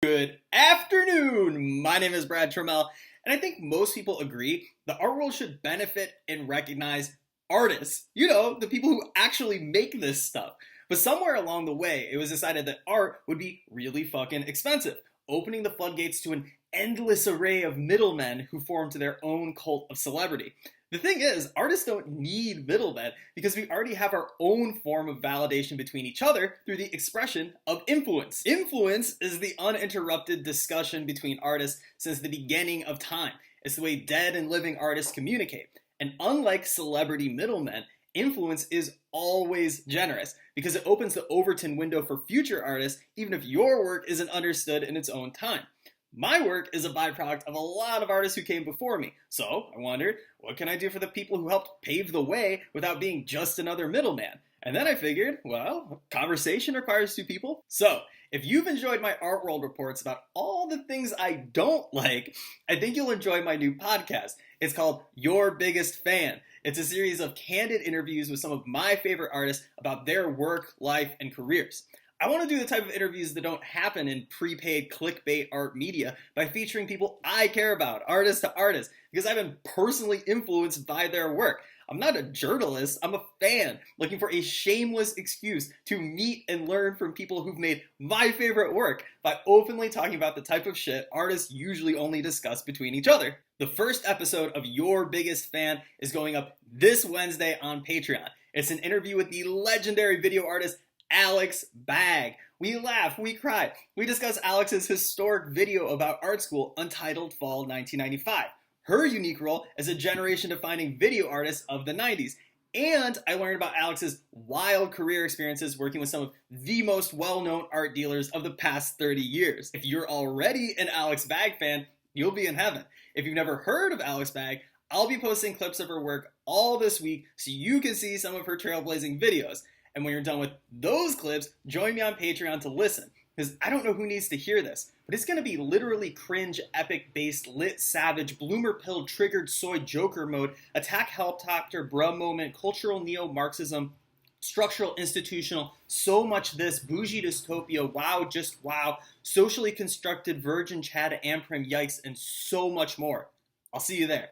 Good afternoon! My name is Brad Trammell, and I think most people agree the art world should benefit and recognize artists. You know, the people who actually make this stuff. But somewhere along the way, it was decided that art would be really fucking expensive, opening the floodgates to an endless array of middlemen who formed their own cult of celebrity. The thing is, artists don't need middlemen because we already have our own form of validation between each other through the expression of influence. Influence is the uninterrupted discussion between artists since the beginning of time. It's the way dead and living artists communicate. And unlike celebrity middlemen, influence is always generous because it opens the Overton window for future artists even if your work isn't understood in its own time. My work is a byproduct of a lot of artists who came before me, so I wondered, what can I do for the people who helped pave the way without being just another middleman? And then I figured, well, conversation requires two people. So, if you've enjoyed my Art World reports about all the things I don't like, I think you'll enjoy my new podcast. It's called Your Biggest Fan. It's a series of candid interviews with some of my favorite artists about their work, life, and careers. I want to do the type of interviews that don't happen in prepaid clickbait art media by featuring people I care about, artist to artist, because I've been personally influenced by their work. I'm not a journalist, I'm a fan looking for a shameless excuse to meet and learn from people who've made my favorite work by openly talking about the type of shit artists usually only discuss between each other. The first episode of Your Biggest Fan is going up this Wednesday on Patreon. It's an interview with the legendary video artist Alex Bag. We laugh, we cry. We discuss Alex's historic video about art school, Untitled Fall 1995, her unique role as a generation-defining video artist of the 90s, and I learned about Alex's wild career experiences working with some of the most well-known art dealers of the past 30 years. If you're already an Alex Bag fan, you'll be in heaven. If you've never heard of Alex Bag, I'll be posting clips of her work all this week so you can see some of her trailblazing videos. And when you're done with those clips, join me on Patreon to listen. Because I don't know who needs to hear this, but it's going to be literally cringe, epic-based, lit, savage, bloomer pill, triggered soy joker mode, attack helicopter, bruh moment, cultural neo-Marxism, structural institutional, so much this, bougie dystopia, wow, just wow, socially constructed, virgin, chad, amprim, yikes, and so much more. I'll see you there.